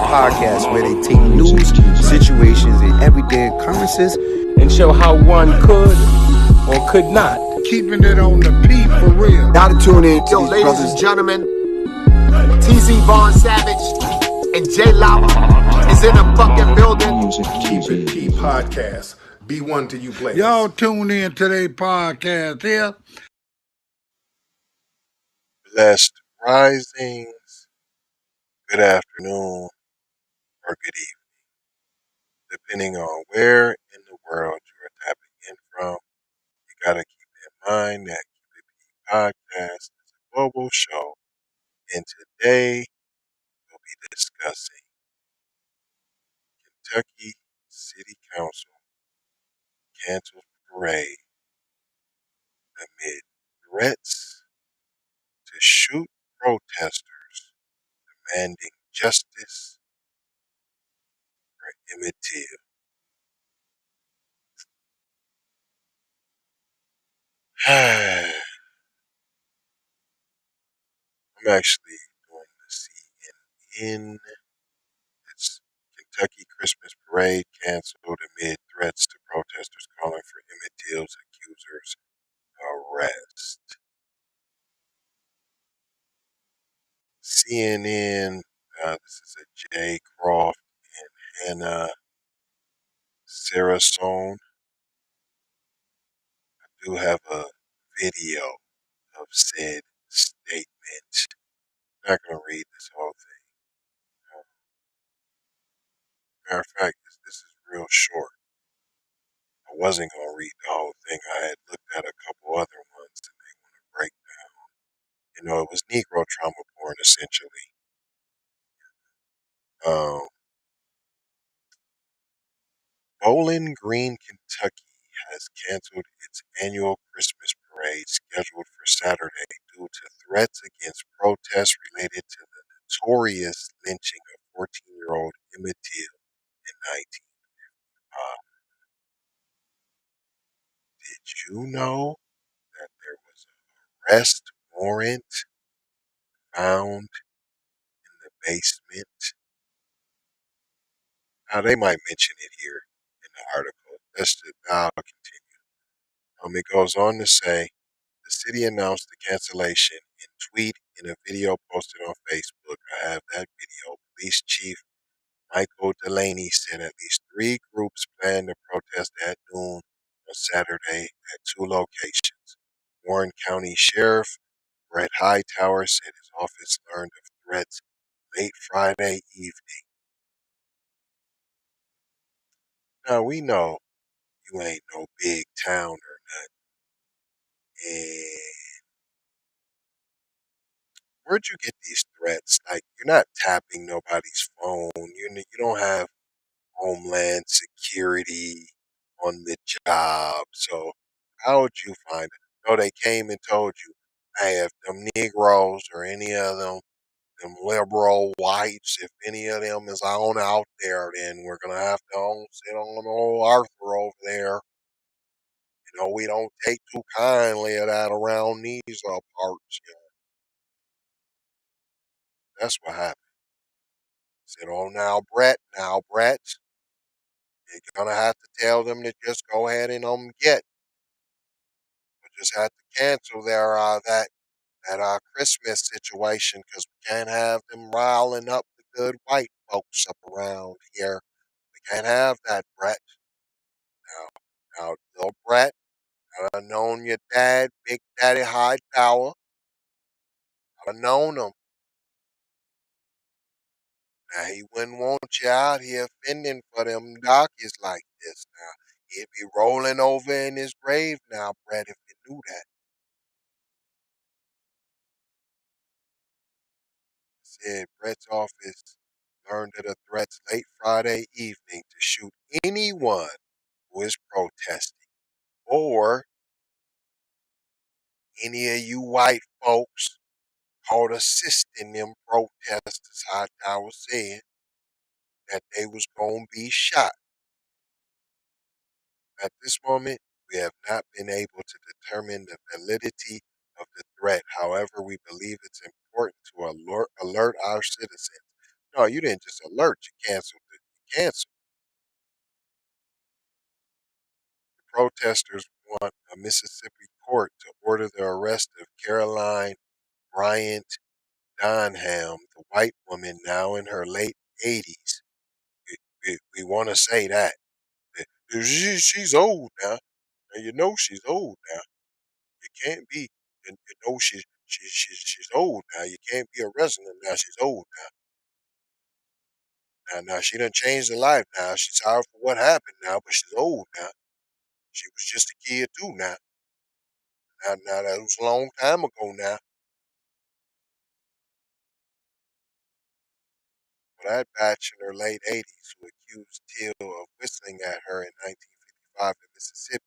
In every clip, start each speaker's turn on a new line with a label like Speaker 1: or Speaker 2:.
Speaker 1: podcast where they take news, situations, and everyday occurrences
Speaker 2: and show how one could or could not.
Speaker 3: Keeping it on the P for real.
Speaker 1: Now to tune in to
Speaker 4: Yo,
Speaker 1: these
Speaker 4: ladies
Speaker 1: brothers.
Speaker 4: and gentlemen, TZ Vaughn Savage and J Lop is in the fucking building.
Speaker 5: Keep It P podcast. Be one to you players.
Speaker 3: Y'all tune in to their podcast here.
Speaker 6: Blessed risings, good afternoon, or good evening, depending on where in the world you are tapping in from. You gotta keep in mind that Keep It P podcast is a global show, and today we'll be discussing Kentucky City Council cancels parade amid threats to shoot protesters demanding justice for Emmett Till. I'm actually doing the CNN. It's Kentucky Christmas parade canceled amid threats to protesters calling for Emmett Till's accusers' arrest. CNN, this is a Jay Croft and Hannah Sarasone. I do have a video of said statement. I'm not going to read this whole thing. Matter of fact, this is real short. I wasn't going to read the whole thing. I had looked at a couple other ones and they want to break down. You know, it was Negro trauma porn, essentially. Bowling Green, Kentucky has canceled its annual Christmas parade scheduled for Saturday due to threats against protests related to the notorious lynching of 14-year-old Emmett Till in 1955. Did you know that there was an arrest warrant found in the basement? Now, they might mention it here in the article. I'll continue. It goes on to say, the city announced the cancellation in a video posted on Facebook. I have that video. Police Chief Michael Delaney said at least 3 groups plan to protest at noon on Saturday at 2 locations. Warren County Sheriff Brett Hightower said his office learned of threats late Friday evening. Now, we know you ain't no big town or nothing. And where'd you get these threats? Like, you're not tapping nobody's phone. You don't have Homeland Security on the job. So how would you find it? No, they came and told you, hey, if them Negroes or any of them liberal whites, if any of them is on out there, then we're going to have to sit on old Arthur over there. You know, we don't take too kindly of that around these parts. You know. That's what happened. Said, oh, now, Brett, you're going to have to tell them to just go ahead and get. We just have to cancel their that Christmas situation because we can't have them riling up the good white folks up around here. We can't have that, Brett. Now, little Brett, I've known your dad, Big Daddy Hightower. I've known him. Now, he wouldn't want you out here fending for them darkies like this. Now, he'd be rolling over in his grave now, Brett, if you knew that. Said Brett's office learned of the threats late Friday evening to shoot anyone who is protesting, or any of you white folks caught assisting them protesters, Hightower said, that they was going to be shot. At this moment, we have not been able to determine the validity of the threat. However, we believe it's important to alert our citizens No, you didn't just alert. You canceled it. You canceled. The protesters want a Mississippi court to order the arrest of Caroline Bryant Donham, the white woman now in her late 80s. We want to say that. She's old now. And you know she's old now. You can't be. You know she's old now. You can't be arresting her now. She's old now. Now she done changed her life now. She's sorry for what happened now, but she's old now. She was just a kid too now. Now that was a long time ago now. But that batch in her late 80s who accused Till of whistling at her in 1955 in Mississippi.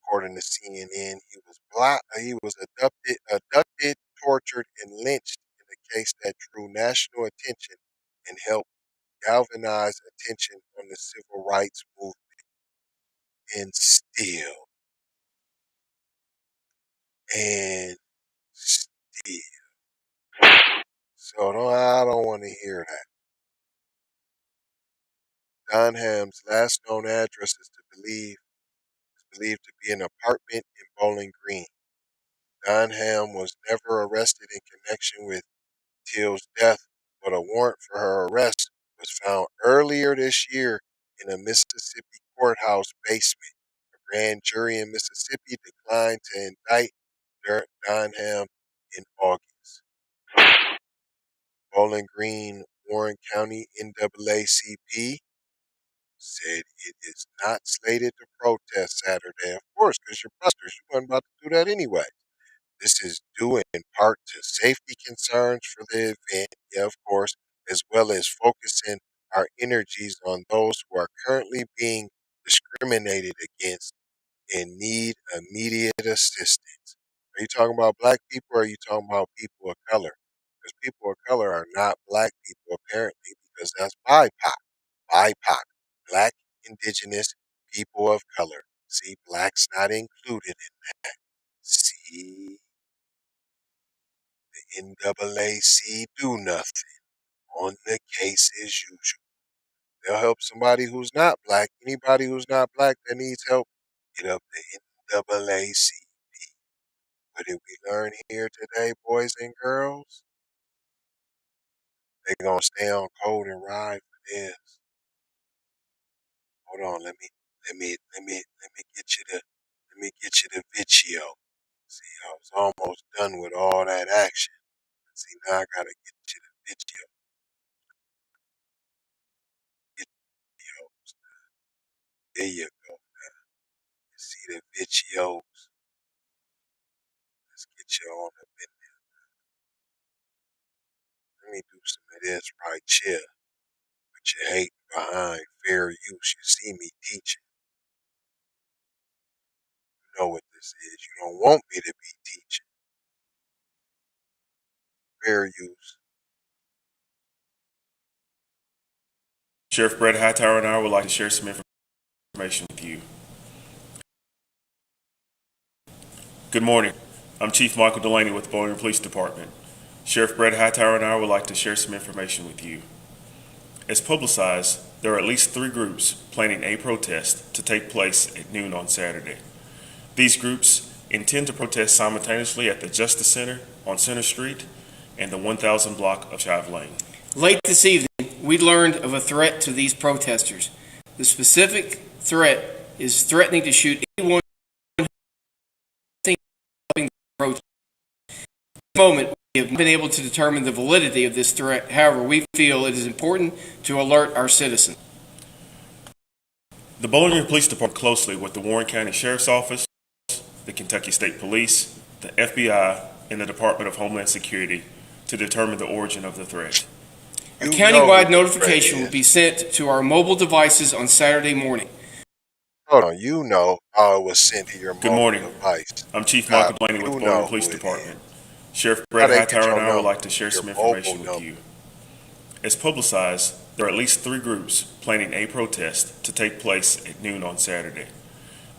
Speaker 6: According to CNN, he was abducted, tortured, and lynched in a case that drew national attention and helped galvanize attention on the civil rights movement. And still, so I don't want to hear that. Donham's last known address is believed to be an apartment in Bowling Green. Donham was never arrested in connection with Till's death, but a warrant for her arrest was found earlier this year in a Mississippi courthouse basement. A grand jury in Mississippi declined to indict Donham in August. Bowling Green, Warren County NAACP said it is not slated to protest Saturday. Of course, because you're busters. You weren't about to do that anyway. This is due in part to safety concerns for the event, yeah, of course, as well as focusing our energies on those who are currently being discriminated against and need immediate assistance. Are you talking about black people or are you talking about people of color? Because people of color are not black people, apparently, because that's BIPOC. BIPOC. Black, indigenous, people of color. See, black's not included in that. See, the NAACP do nothing on the case as usual. They'll help somebody who's not black. Anybody who's not black that needs help, get up the NAACP. What did we learn here today, boys and girls? They're gonna stay on code and ride for this. Hold on, let me get you the video. See, I was almost done with all that action. See, now I gotta get you the video. Get the videos. There you go. You see the videos. Let's get you on up in there. Let me do some of this right here. But you hate behind fair use. You see me teaching. You know what this is. You don't want me to be teaching. Fair use.
Speaker 7: Sheriff Brett Hightower and I would like to share some information with you. Good morning. I'm Chief Michael Delaney with the Bowling Green Police Department. Sheriff Brett Hightower and I would like to share some information with you. As publicized, there are at least 3 groups planning a protest to take place at noon on Saturday. These groups intend to protest simultaneously at the Justice Center on Center Street and the 1000 block of Shive Lane.
Speaker 8: Late this evening, we learned of a threat to these protesters. The specific threat is threatening to shoot anyone helping the protest. At the moment, we have not been able to determine the validity of this threat. However, we feel it is important to alert our citizens.
Speaker 7: The Bowling Green Police Department closely with the Warren County Sheriff's Office, the Kentucky State Police, the FBI, and the Department of Homeland Security to determine the origin of the threat.
Speaker 8: A countywide notification will be sent to our mobile devices on Saturday morning.
Speaker 6: Hold on, you know how it was sent to your
Speaker 7: Good morning.
Speaker 6: device.
Speaker 7: I'm Chief Michael Delaney with the Bowling Green Police Department. Sheriff Brett Hightower and I would like to share some information with you. As publicized, there are at least 3 groups planning a protest to take place at noon on Saturday.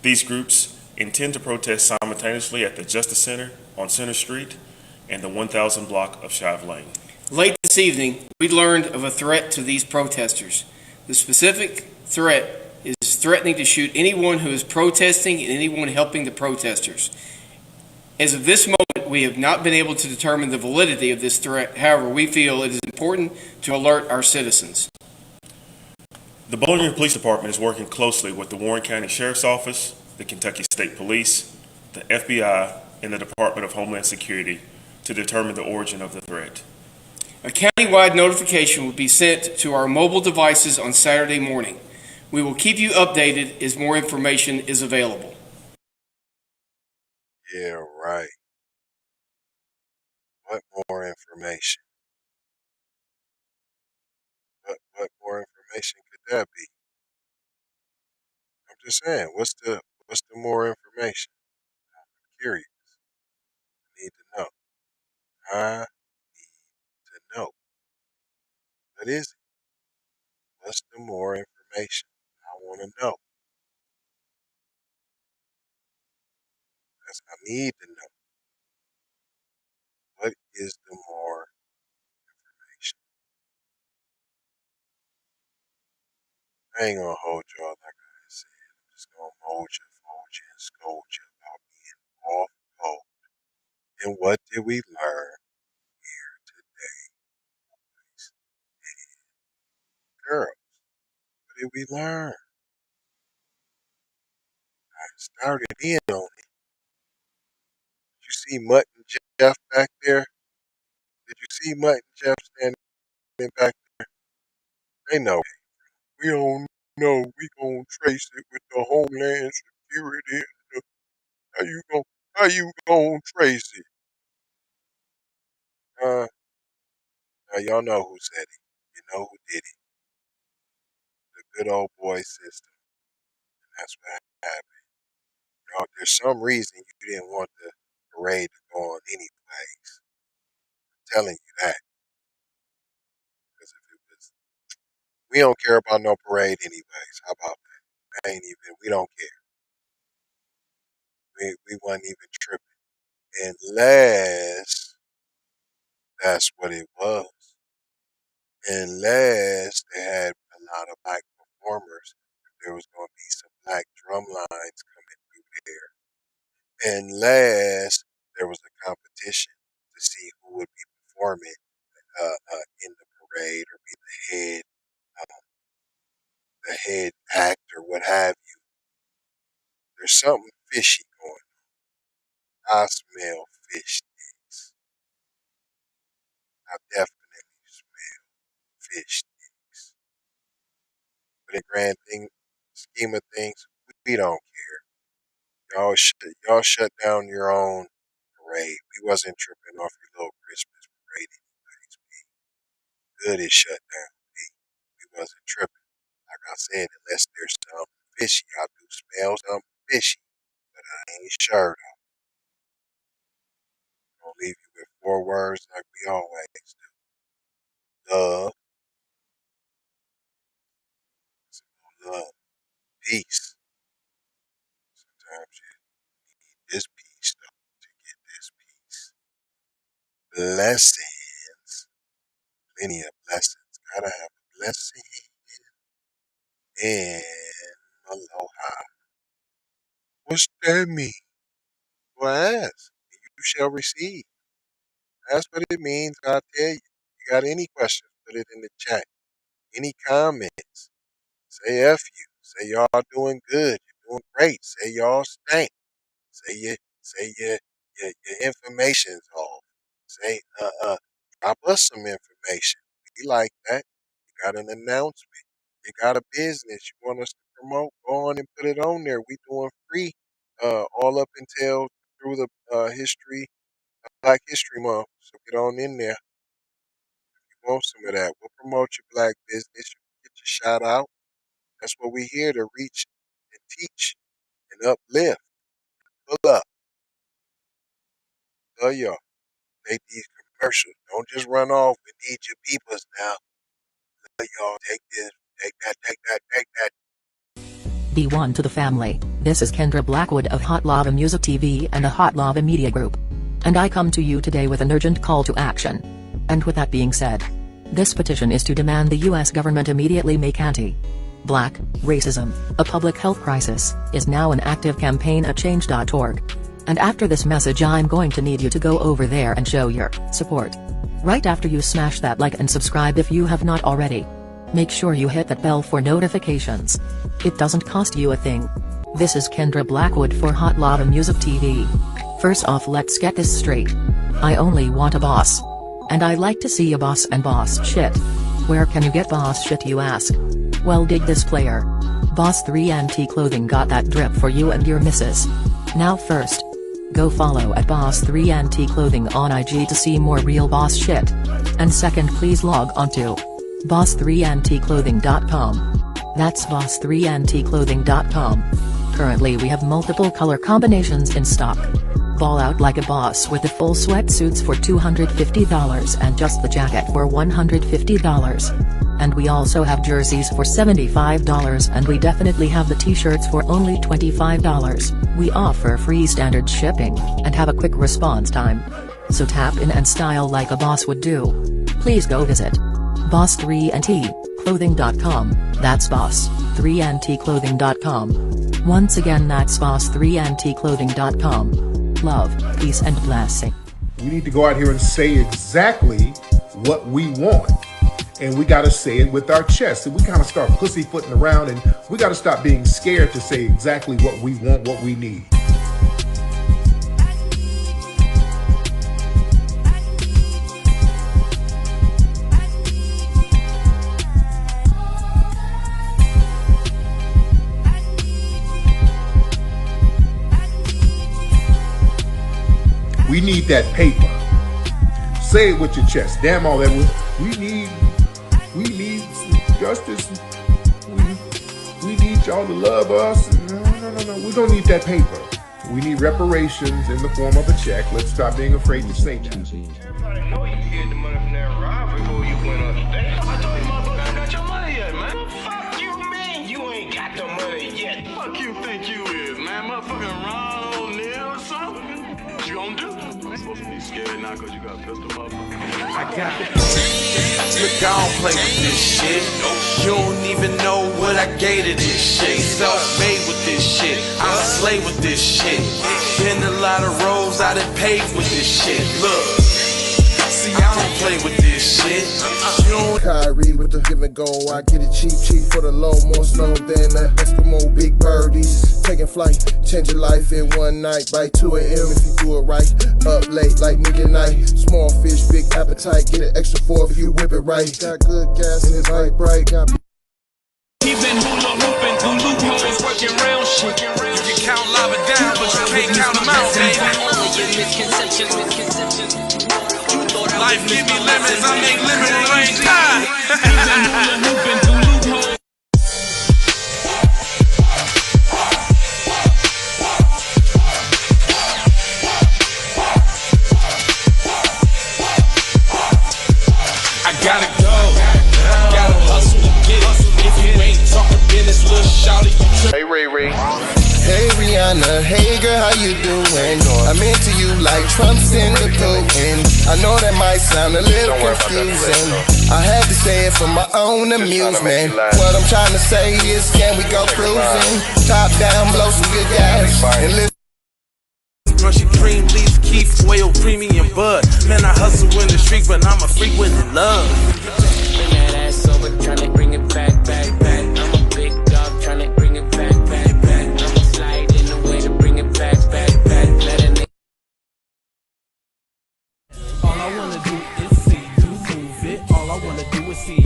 Speaker 7: These groups intend to protest simultaneously at the Justice Center on Center Street and the 1000 block of Shive Lane.
Speaker 8: Late this This evening, we learned of a threat to these protesters. The specific threat is threatening to shoot anyone who is protesting and anyone helping the protesters. As of this moment, we have not been able to determine the validity of this threat. However, we feel it is important to alert our citizens.
Speaker 7: The Bowling Green Police Department is working closely with the Warren County Sheriff's Office, the Kentucky State Police, the FBI, and the Department of Homeland Security to determine the origin of the threat.
Speaker 8: A county-wide notification will be sent to our mobile devices on Saturday morning. We will keep you updated as more information is available.
Speaker 6: Yeah, right. What more information? What more information could that be? I'm just saying, what's the more information? I'm curious. I need to know. I need to know. What is it? What's the more information? I want to know. I need to know. What is the more information? I ain't gonna hold y'all like I said. I'm just gonna mold you, fold you, and scold you about being off code. And what did we learn here today, boys and girls? What did we learn? I started in on it. Did you see Mutt and Jeff back there? Did you see Mutt and Jeff standing back there? They know. We don't know. We gonna trace it with the Homeland Security. How you gonna trace it? Now y'all know who said it. You know who did it. The good old boy system. And that's what happened. Y'all, there's some reason you didn't want the parade to go on anyways. I'm telling you that. Because if it was, we don't care about no parade anyways. How about that? We don't care. We wasn't even tripping. Unless that's what it was. Unless they had a lot of black performers, there was going to be some black drum lines coming through there. Unless there was a competition to see who would be performing in the parade or be the head act or what have you. There's something fishy going on. I smell fish sticks. I definitely smell fish sticks. But in the grand scheme of things, we don't care. Y'all shut down your own parade. We wasn't tripping off your little Christmas parade anyways. Good is shut down. We wasn't tripping. Like I said, unless there's something fishy. I do smell something fishy, but I ain't sure though. Gonna leave you with 4 words like we always do. Love. Love. Peace. Sometimes you need this peace though to get this peace. Blessings. Plenty of blessings. Gotta have a blessing. And aloha. What's that mean? Well, ask. You shall receive. That's what it means. I'll tell you. You got any questions, put it in the chat. Any comments? Say F you. Say y'all doing good. You're doing great. Say y'all stink. Say your information's off. Say drop us some information. We like that. You got an announcement. You got a business you want us to promote. Go on and put it on there. We doing free all up until through the Black History Month. So get on in there. If you want some of that, we'll promote your black business. You can get your shout out. That's what we're here to reach and teach and uplift. Pull up. Love y'all. Take these commercials. Don't just run off and need your peoples now. Love y'all. Take this. Take that. Take that. Take that.
Speaker 9: B1 to the family. This is Kendra Blackwood of Hot Lava Music TV and the Hot Lava Media Group. And I come to you today with an urgent call to action. And with that being said, This petition is to demand the US government immediately make anti-black racism a public health crisis, is now an active campaign at change.org. And after this message I'm going to need you to go over there and show your support. Right after you smash that like and subscribe if you have not already. Make sure you hit that bell for notifications. It doesn't cost you a thing. This is Kendra Blackwood for Hot Lava Music TV. First off, let's get this straight. I only want a boss. And I like to see a boss and boss shit. Where can you get boss shit, you ask? Well, dig this player. Boss 3 Antique Clothing got that drip for you and your missus. Now first, go follow at Boss 3 Antique Clothing on IG to see more real boss shit. And second, please log on to boss3antiqueclothing.com. That's boss3antiqueclothing.com. Currently we have multiple color combinations in stock. Ball out like a boss with the full sweatsuits for $250 and just the jacket for $150. And we also have jerseys for $75, and we definitely have the t-shirts for only $25. We offer free standard shipping, and have a quick response time. So tap in and style like a boss would do. Please go visit boss3antiqueclothing.com, that's boss3antiqueclothing.com. Once again, that's boss3antiqueclothing.com. Love, peace and blessing.
Speaker 5: We need to go out here and say exactly what we want. And we got to say it with our chest. And we kind of start pussyfooting around, and we got to stop being scared to say exactly what we want, what we need. We need that paper. Say it with your chest. Damn all that. We need justice. We need y'all to love us. No. We don't need that paper. We need reparations in the form of a check. Let's stop being afraid to say that.
Speaker 10: Everybody know you get the money from that robbery before you went on stage. I told you motherfucker ain't got your money yet, man. Fuck you, man. You ain't got the money yet. Fuck you think you is, man. Motherfucking Ron O'Neal or something. What you gonna do? I'm supposed to be scared now because you got a pistol, motherfucker.
Speaker 2: I got the look, I don't play with this shit. You don't even know what I gave to this shit. Self-made with this shit. I'm a slave with this shit. Been a lot of roads I done paved with this shit. Look, see, I don't play with this shit.
Speaker 11: Kyrie with the give and go. I get it cheap for the low, more snow than the Eskimo big birdies. Taking flight, change your life in one night. By 2 a.m. if you do it right. Up late like midnight. Small fish, big appetite. Get an extra 4 if you whip it right. Got good gas and it's light bright. Got
Speaker 2: He been hula hooping through loopholes, working round shit. You can count lava down, but you can't count them out, baby. Life give me lemons, I make lemon rain. I gotta go, gotta hustle to get it. If you ain't talking business, little shawty, you trip.
Speaker 11: Hey Ray Ray. Hey Rihanna, hey girl, how you doing? I'm into you like Trump's in the Putin. I know that might sound a little confusing. I had to say it for my own amusement. What I'm trying to say is, can we go cruising? Top down, blow some good gas, and listen.
Speaker 2: Crunchy cream, leaf, keef, oil, premium bud. Man, I hustle in the street, but I'm a freak with the love.
Speaker 12: Bring that ass over, tryna bring it back. I'm a big dog, tryna bring it back. I'ma slide in the way to bring it back. Let a nigga.
Speaker 2: All I wanna do is see you move it. All I wanna do is see